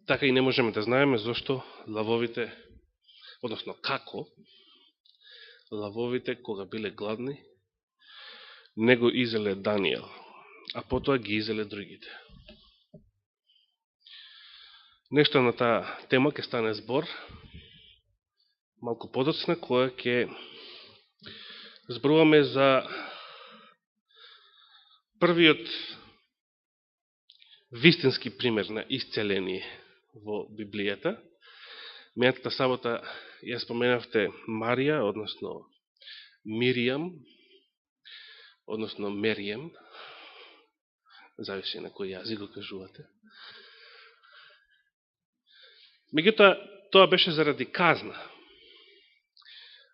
така и не можеме да знаеме зошто лавовите, односно како лавовите, кога биле гладни, не го изеле Данијел, а потоа ги изеле другите. Нешто на таа тема ќе стане збор малку подоцна, која ќе зборуваме за првиот вистински пример на исцеление во Библијата. Мејатата сабота ја споменавте Марија, односно Миријам, односно Меријем, зависи на кој јазик го кажувате. Меѓутоа, тоа беше заради казна.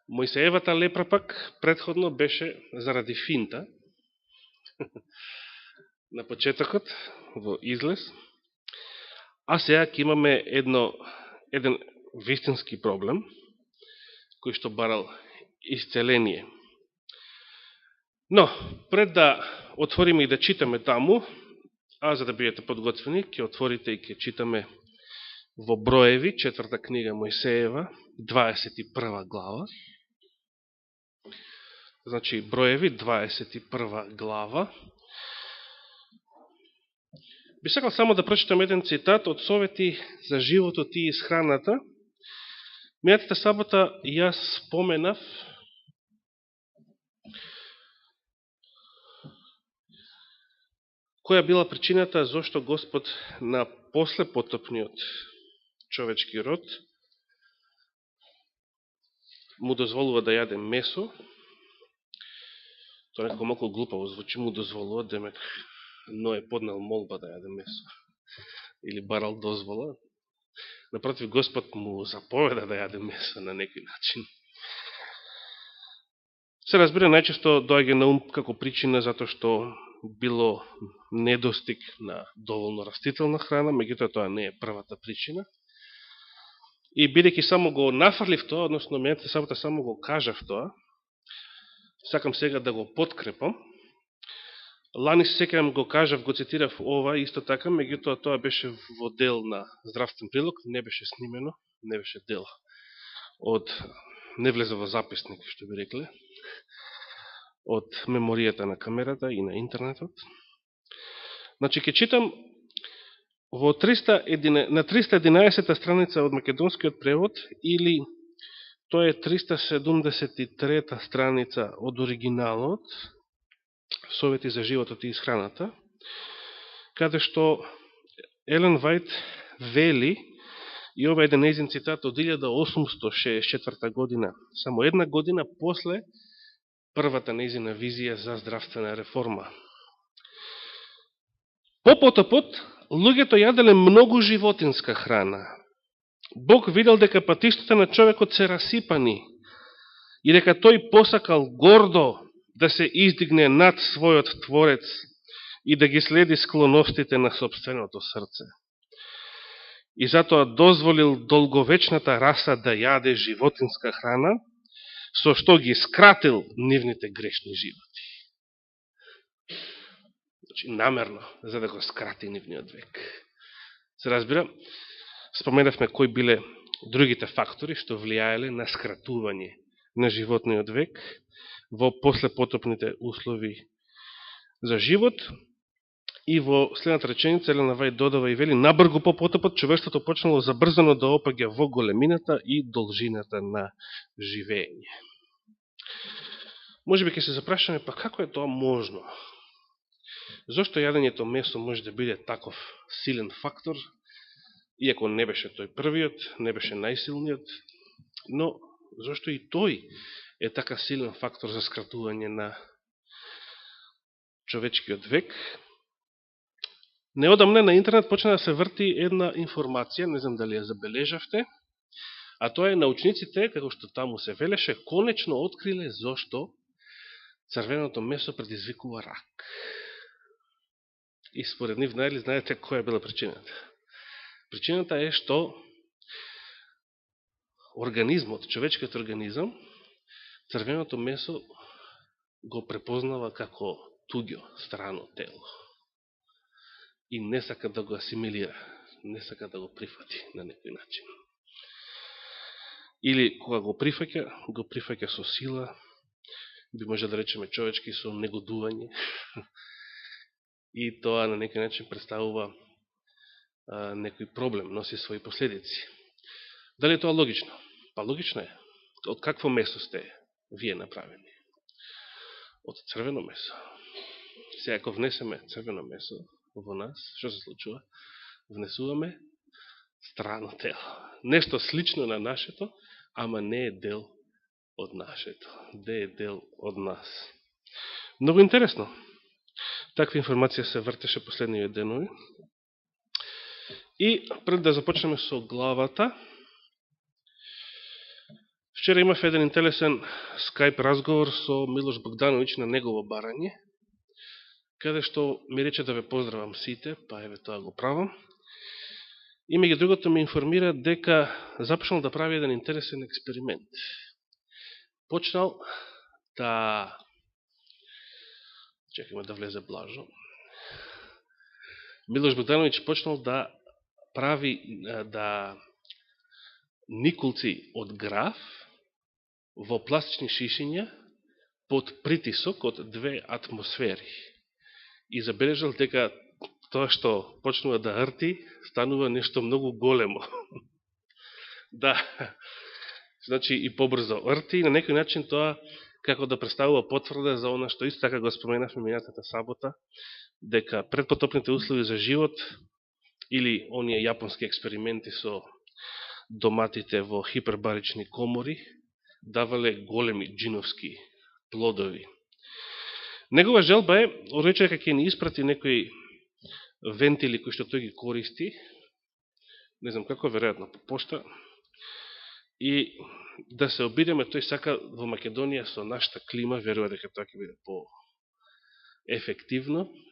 Мојсеевата лепра пак предходно беше заради финта. На почетокот, во излез. А сега ќе имаме еден вистински проблем, кој што барал исцеление. Но, пред да отвориме и да читаме таму, а за да бидете подготвени, ќе отворите и ќе читаме во Броеви, 4 книга Мојсеева, 21 глава. Значи, Броеви, 21 глава. Би сакал само да прочитам еден цитат од Совети за животот и исхраната. Мејатата сабота јас споменав која била причината зашто Господ на послепотопниот човечки род му дозволува да јаде месо. Тоа некако малку глупаво звучи, му дозволува, демек но е поднел молба да јаде месо. Или барал дозвола. Напротив, Господ му заповеда да јаде месо на некој начин. Се разбира, најчесто доаѓа на ум како причина затоа што било недостиг на доволно растителна храна, меѓутоа тоа не е првата причина. И бидејќи само го нафрлив тоа, односно мејата сабота само го кажав тоа, сакам сега да го подкрепам. Лани се секам го кажав, го цитирав ова исто така, меѓутоа тоа беше во дел на здравствен прилог, не беше снимено, не беше дел од, не влезе во записник, што би рекле, од меморијата на камерата и на интернетот. Значи, ќе читам во на 311 страница од македонскиот превод, или тоа е 373 страница од оригиналот, Совети за животот и исхраната, каде што Елен Вајт вели, и ова е еден нејзин цитат од 1864 година, само една година после првата нејзина визија за здравствена реформа. По потопот, луѓето јаделе многу животинска храна. Бог видел дека патиштата на човекот се расипани и дека тој посакал гордо да се издигне над својот Творец и да ги следи склоностите на собственото срце. И затоа дозволил долговечната раса да јаде животинска храна, со што ги скратил нивните грешни животи. Значи, намерно, за да го скрати нивниот век. Се разбира, споменавме кои биле другите фактори што влијаеле на скратување на животниот век во послепотопните услови за живот. И во следната реченица Елена Вајт додава и вели: набргу по потопот човештвото почнало забрзано да опаѓа во големината и должината на живење. Може би ќе се запрашаме, па како е тоа можно? Зошто јадењето месо може да биде таков силен фактор, иако не беше тој првиот, не беше најсилниот, но зошто и тој е така силен фактор за скратување на човечкиот век? Неодамна на интернет почна да се врти една информација, не знам дали ја забележавте, а тоа е научниците, како што таму се велеше, конечно откриле зошто црвеното месо предизвикува рак. И според нив, знаете која била причината? Причината е што организмот, човечкиот организам, црвеното месо го препознава како туѓо, страно тело. И не сака да го асимилира. не сака да го прифати на некој начин. Или кога го прифаќа со сила, би може да речеме човечки со негодување, и тоа на некој начин представува некој проблем, носи своји последици. Дали е тоа логично? Па логично е. Од какво месо сте вие направени? Од црвено месо. Сега, ако внесеме црвено месо во нас, што се случува? Внесуваме страно тело. Нешто слично на нашето, ама не е дел од нашето. Не е дел од нас. Многу интересно. Таква информација се вртеше последниве денови. И пред да започнеме со главата, вчера имав еден интересен скайп разговор со Милош Богдановиќ на негово барање, каде што ми рече да ве поздравам сите, па еве тоа го правам. И меѓу другото ми информира дека започнал да прави еден интересен експеримент. Почнал да... Чекаме да влезе Блажо. Милош Богдановиќ почнал да прави никулци од граф во пластични шишиња под притисок од 2 атмосфери. И забележал дека тоа што почнува да рти, станува нешто многу големо. Да, значи и побрзо рти, и на некој начин тоа како да представува потврда за она што исто така го споменавме минатата сабота, дека предпотопните услови за живот или оние јапонски експерименти со доматите во хипербарични комори давале големи джиновски плодови. Негова желба е, рече дека ќе ни испрати некои вентили кои што тој ги користи, не знам како, веројатно по пошта, и да се обидеме, тој сака во Македонија со нашата клима, верува дека тоа ќе биде по-ефективно,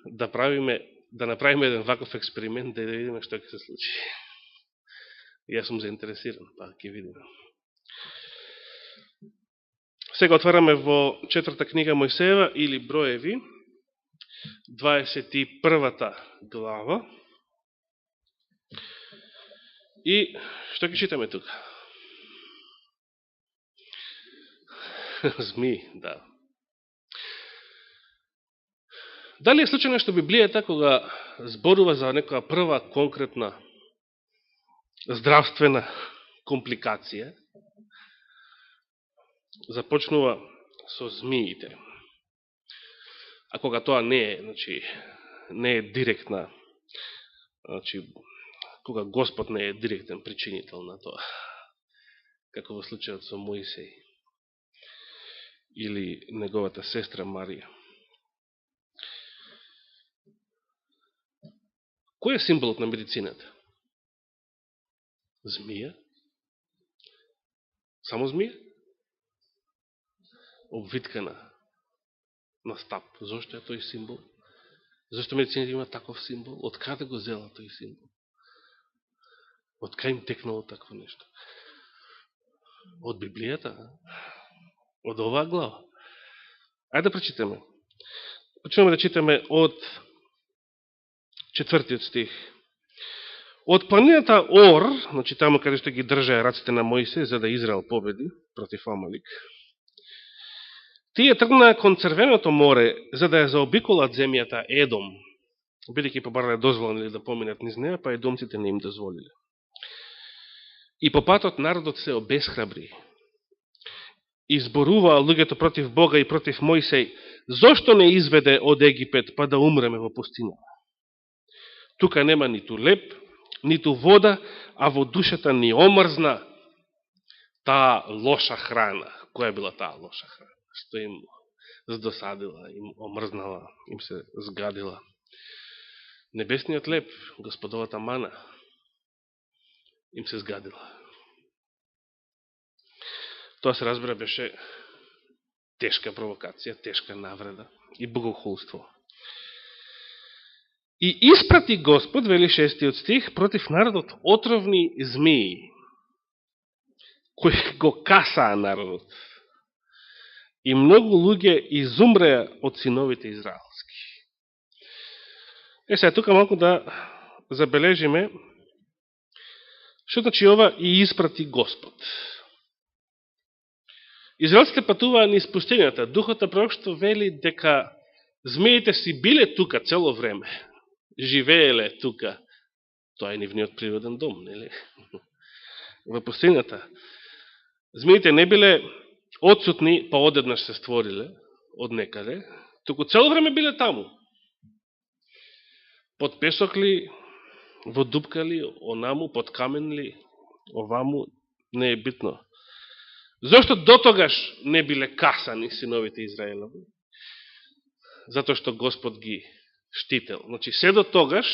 да направиме еден ваков експеримент, да видиме што ќе се случи. Јас сум заинтересиран, па ќе видиме. Сега отвараме во 4-та книга Мојсеева или Броеви, 21-та глава. И што ќе читаме тука? Зми, да. Дали е случајно што Библијата, кога зборува за некоја прва конкретна здравствена компликација, започнува со змиите. А кога тоа не е, значи, не е директна, значи, кога Господ не е директен причинител на тоа, како во случајот со Мојсей или неговата сестра Марија. Кој е символот на медицината? Змија? Само змија? Обвиткана на стап. Зошто е тој символ? Зошто медицината има таков символ? Од каде го зела тој символ? Од кај им текнало такво нешто? Од Библијата? Од оваа глава? Ајде да прочитаме. Почнеме да читаме од 4-тиот стих. Од планината Ор, значи таму каде што ги држаја раците на Мојсе, за да Израел победи против Амалик, тие тргнаа кон Црвеното море, за да ја заобиколат земјата Едом, бидејќи побарале дозволени да поминат низ неа, па едомците не им дозволиле. И по патот народот се обесхрабри. Изборуваа луѓето против Бога и против Мојсей, зошто не изведе од Египет, па да умреме во пустинава? Тука нема ниту леп, ниту вода, а во душата ни омрзна таа лоша храна. Која била таа лоша храна? Што им здосадила, им омрзнала, им се згадила? Небесниот леп, Господовата мана, им се згадила. Тоа се разбира беше тешка провокација, тешка навреда и богохулство. И испрати Господ, вели 6-тиот стих, против народот отровни змии, кои го касаа народот. И многу луѓе изумреа од синовите израелски. Сега, тука малку да забележиме Што значи ова и испрати Господ? Израелците патуваа низ пустињата. Духот на пророкство вели дека змеите си биле тука цело време. Живееле тука. Тоа е нивниот природен дом, нели? Во пустињата. Змеите не биле отсутни, па одеднаш се створиле од некаде, туку цело време биле таму. Под песок ли, во дупка ли, онаму, под камен ли, оваму, не е битно. Зошто дотогаш не биле касани синовите Израелови? Затоа што Господ ги штител. Значи, се до тогаш,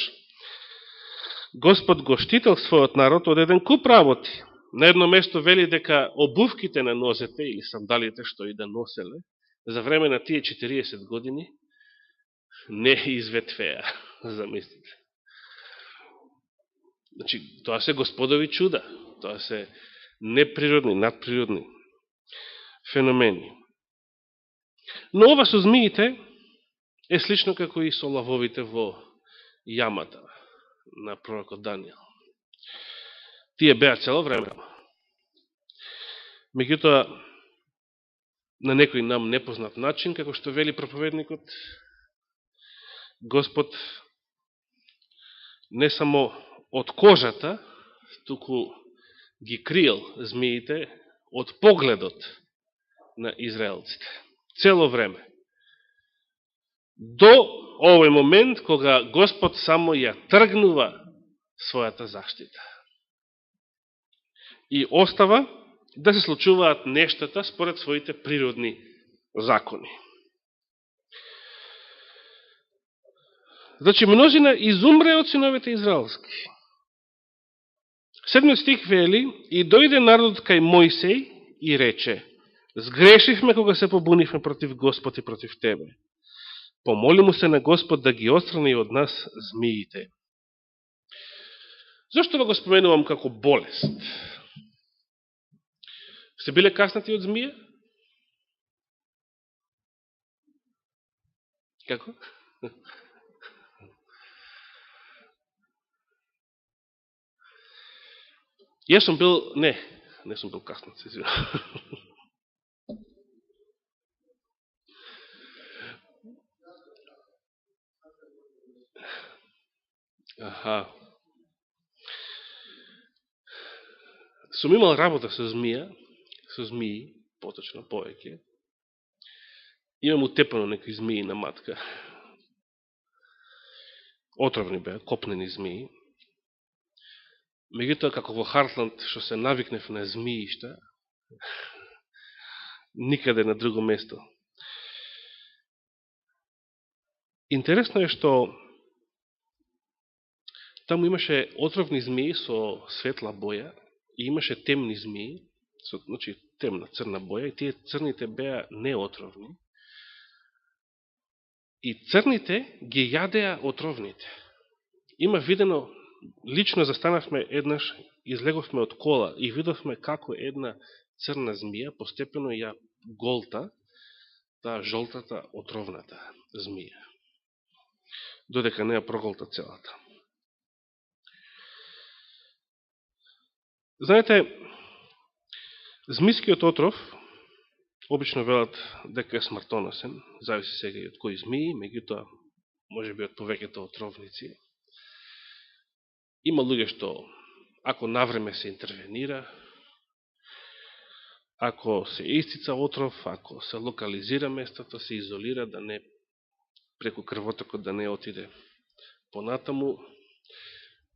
Господ го штител својот народ од еден куп работи. На едно место вели дека обувките на нозете, или сандалите што и да носеле, за време на тие 40 години, не изветвеа, замислите. Значи, тоа се Господови чуда. Тоа се неприродни, надприродни феномени. Но ова со змиите е слично како и со лавовите во јамата на пророкот Данијел. Тие беа цело време. Меѓутоа, на некој нам непознат начин, како што вели проповедникот, Господ не само од кожата, туку ги криел змиите од погледот на израелците. Цело време. До овој момент, кога Господ само ја тргнува својата заштита. И остава да се случуваат нештата според своите природни закони. Значи, множина изумре од синовите израелски. 7 стих вели: и дојде народот кај Мојсей и рече: сгрешивме кога се побунивме против Господ и против тебе. Помоли му се на Господ да ги отстрани од нас змиите. Зошто го споменувам како болест? Се биле каснати од змија? Како? Јас сум бил... Не сум бил каснат, се извинувам. Аха. Сум имал работа со змии, поточно повеќе. Имам утепано некои змии на матка. Отровни беа, копнени змии. Меѓутоа, како во Хартланд, што се навикнев на змиишта, никаде на друго место. Интересно е што таму имаше отровни змии со светла боја и имаше темни змии, значи темна, црна боја, и тие црните беа неотровни. И црните ги јадеа отровните. Има видено, лично застанавме еднаш, излеговме од кола и видовме како една црна змија постепено ја голта таа жолтата отровната змија, додека не ја проголта целата. Знаете, змискиот отров, обично велат дека е смртоносен, зависи сега и од кои змии, меѓутоа, може би од повеќето отровници. Има луѓе што, ако навреме се интервенира, ако се истица отров, ако се локализира местото, се изолира, да не преку крвотокот да не отиде понатаму,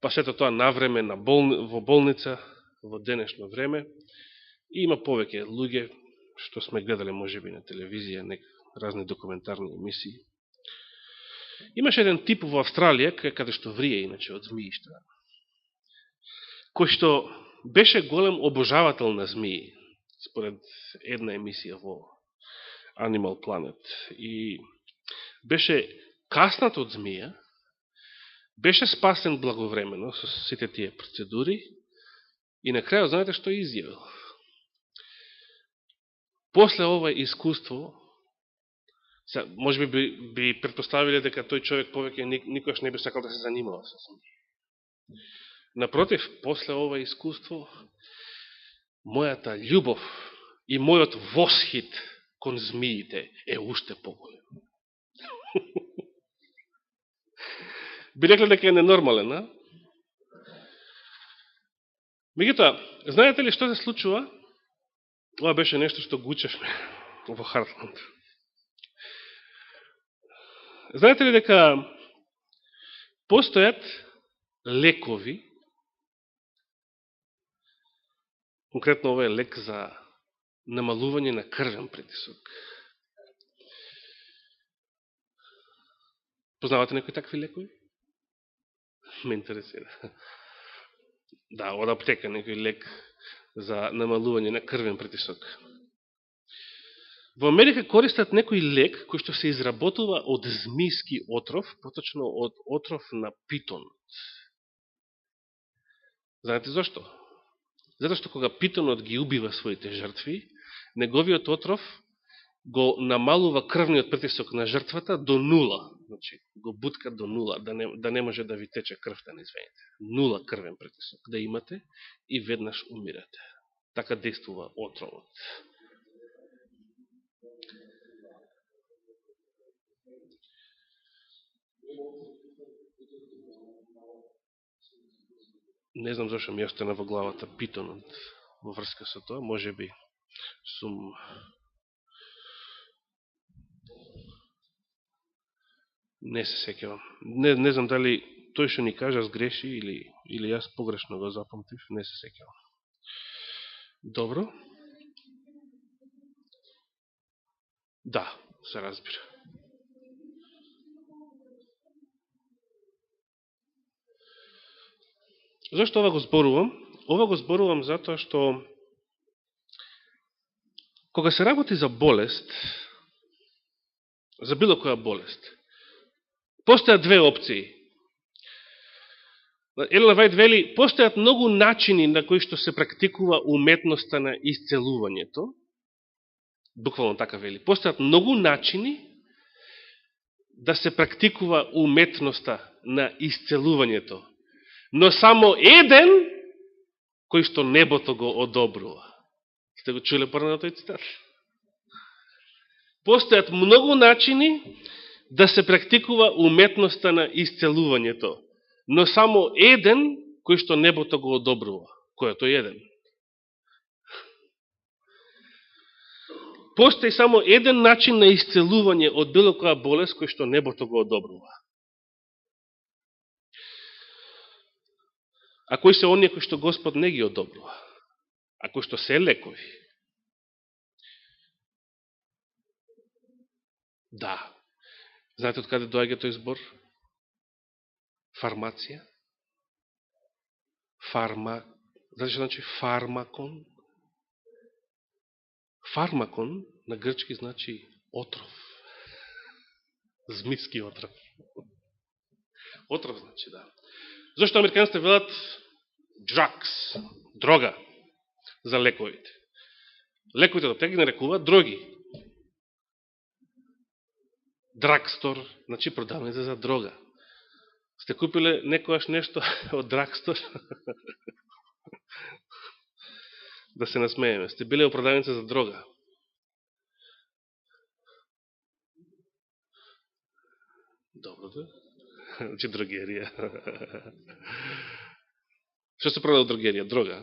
па сето тоа навреме во болница, во денешно време, и има повеќе луѓе, што сме гледале можеби на телевизија, разни документарни емисии. Имаше еден тип во Австралија, каде што врие иначе од змиишта, кој што беше голем обожавател на змии, според една емисија во Animal Planet, и беше каснат од змија, беше спасен благовремено со сите тие процедури и на крајот знаете што изјавил? После ова искуство, може би предпоставиле дека тој човек повеќе никош не би сакал да се занимава со змии. Напротив, после ова искуство, мојата љубов и мојот восхит кон змиите е уште поголем. Би рекле дека е ненормален, а? Меѓутоа, знаете ли што се случува? Ова беше нешто што го учешме во Хартланд. Знаете ли дека постојат лекови, конкретно ова е лек за намалување на крвен притисок. Познавате некои такви лекови? Ме интересира. Да, од аптека некој лек за намалување на крвен притисок. Во Америка користат некој лек кој што се изработува од змиски отров, поточно од отров на питон. Знаете зашто? Затоа што кога питонот ги убива своите жртви, неговиот отров го намалува крвниот притисок на жртвата до нула. Значи, го бутка до нула, да не може да ви тече крвта низ вените. Нула крвен притисок да имате и веднаш умирате. Така действува отровот. Не знам зашто ми остана во главата питонот во врска со тоа, може би сум не се сеќавам. Не знам дали тој што ни кажа сгреши или јас погрешно го запамтив, не се сеќавам. Добро. Да, се разбира. Зошто ова го зборувам? Ова го зборувам затоа што кога се работи за болест, за било која болест, постојат две опции. Елена Вајд вели, постојат многу начини на кои што се практикува уметноста на исцелувањето. Буквално така вели. Постојат многу начини да се практикува уметноста на исцелувањето, но само еден кој што небото го одобрува. Сте го чуле порано тој цитат? Постојат многу начини да се практикува уметноста на исцелувањето, но само еден кој што небото го одобрува. Кој е тој еден? Постои само еден начин на исцелување од било која болест кој што небото го одобрува. А кои се оние кои што Господ не ги одобрува? А кои што се лекови? Да. Знаете од каде доаѓа тој збор? Фармација? Знаете што значи фармакон? Фармакон на грчки значи отров. Змиски отров. Отров значи, да. Зошто американците велат drugs, дрога за лековите? Лековите да ги нарекуваат дроги. Драгстор, значи продавница за дрога. Сте купиле некојаш нешто од драгстор? Да се насмееме. Сте биле продавница за дрога. Добро да. Значи дрогерија. Што се продава дрогерија? Дрога.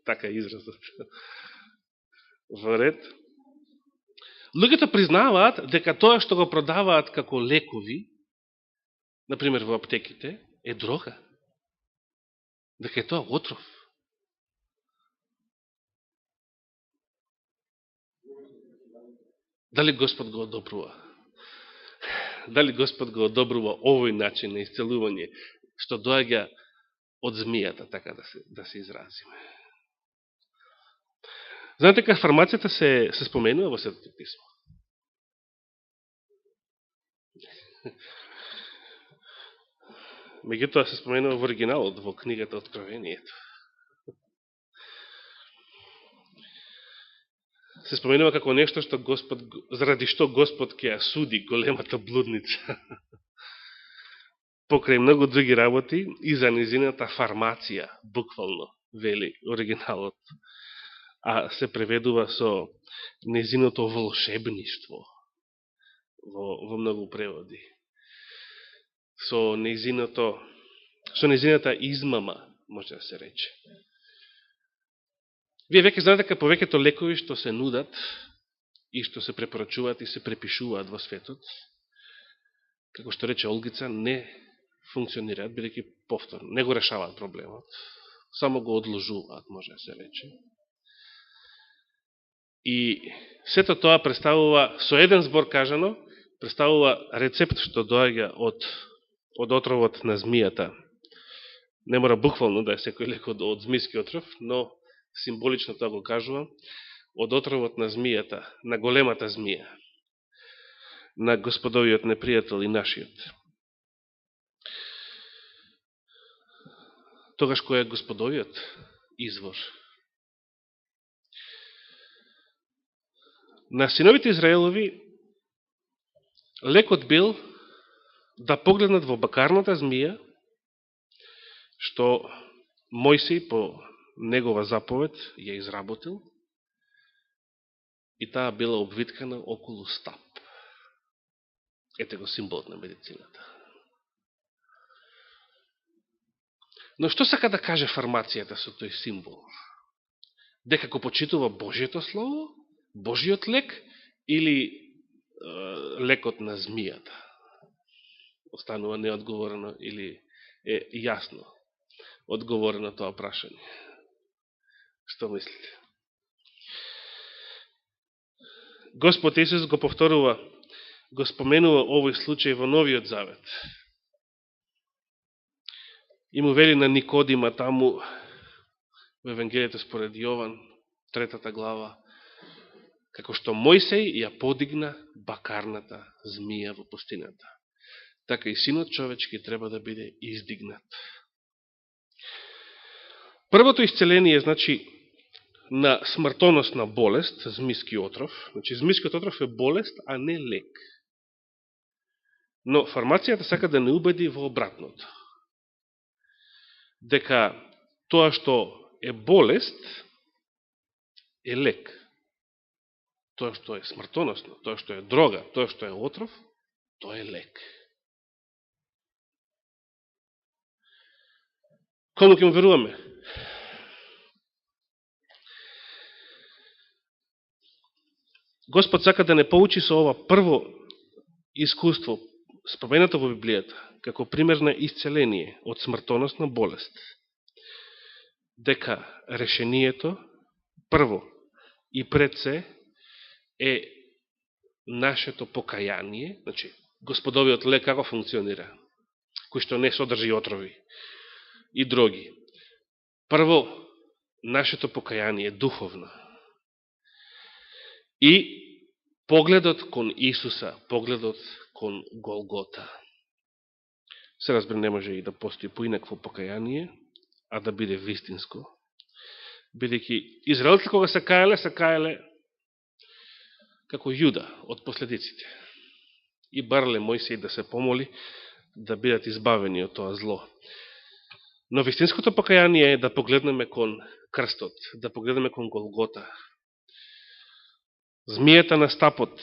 Така е изразот. Во ред. Луѓето признаваат дека тоа што го продаваат како лекови, например во аптеките, е дрога. Дека е тоа отров. Дали Господ го одобрува? Дали Господ го одобрува овој начин на исцелување, што доаѓа од змијата, така да се изразиме? Знаете дека фармацијата се споменува во Светото писмо? Меѓутоа се споменува во оригиналот, во книгата Откровението. Се споменува како нешто што Господ, заради што Господ ќе ја суди големата блудница. покрај многу други работи и за незината фармација, буквално, вели оригиналот, а се преведува со незиното волшебништво во многу преводи. Со незината измама, може да се рече. Вие веќе знаете дека повеќето лекови што се нудат и што се препорачуваат и се препишуваат во светот, како што рече Олгица, не функционираат, бидејќи повторно, не го решаваат проблемот, само го одложуваат, може да се рече. И сето тоа представува, со еден збор кажано, представува рецепт што доаѓа од отровот на змијата. Не мора буквално да е секој лек од змијски отров, но символично тоа го кажувам, од отровот на змијата, на големата змија, на господовиот непријател и нашиот. Тогаш кој е господовиот извор? На синовите Израелови лекот бил да погледнат во бакарната змија, што Мојсей по негова заповед ја изработил, и таа била обвиткана околу стап. Ете го символот на медицината. Но што сака да каже фармацијата со тој символ? Дека го почитува Божието Слово, Божиот лек или лекот на змијата? Останува неодговорено или е јасно одговорено тоа прашање? Што мислите? Господ Исус го повторува, го споменува овој случај во Новиот Завет. И му вели на Никодима таму во Евангелието според Јован, 3 глава, како што Мојсей ја подигна бакарната змија во пустината, така и Синот човечки треба да биде издигнат. Првото исцеление, значи, на смртоносна болест, змиски отров. Значи, змискиот отров е болест, а не лек. Но фармацијата сака да не убеди во обратното. Дека тоа што е болест е лек. Тоа што е смртоносно, тоа што е дрога, тоа што е отров, тоа е лек. Кому ќе му веруваме? Господ сака да не поучи со ова прво искуство, споменато во Библијата, како пример на исцеление од смртоносна болест, дека решението, прво и пред се, е нашето покаяние, значи, господовиот лек како функционира, кој што не содржи отрови и други. Прво, нашето покаяние духовно. И погледот кон Исуса, погледот кон Голгота. Се разбира, не може и да постои поинакво покаяние, а да биде вистинско. Бидејќи израелците кога се каеле како Јуда од последиците. И барале Мојсей да се помоли да бидат избавени од тоа зло. Но вистинското покаяние е да погледнеме кон крстот, да погледнеме кон Голгота. Змијата на стапот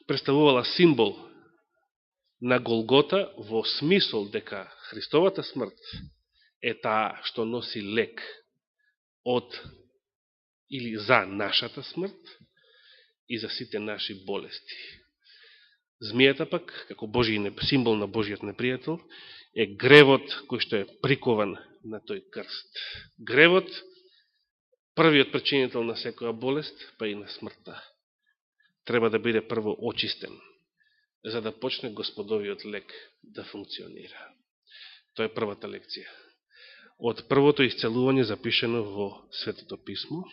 представувала символ на Голгота во смисол дека Христовата смрт е таа што носи лек од или за нашата смрт и за сите наши болести. Змијата пак, како символ на Божиот непријател, е гревот кој што е прикован на тој крст. Гревот, првиот причинител на секоја болест, па и на смртта, треба да биде прво очистен, за да почне господовиот лек да функционира. Тоа е првата лекција. Од првото исцелување запишено во Светото писмо,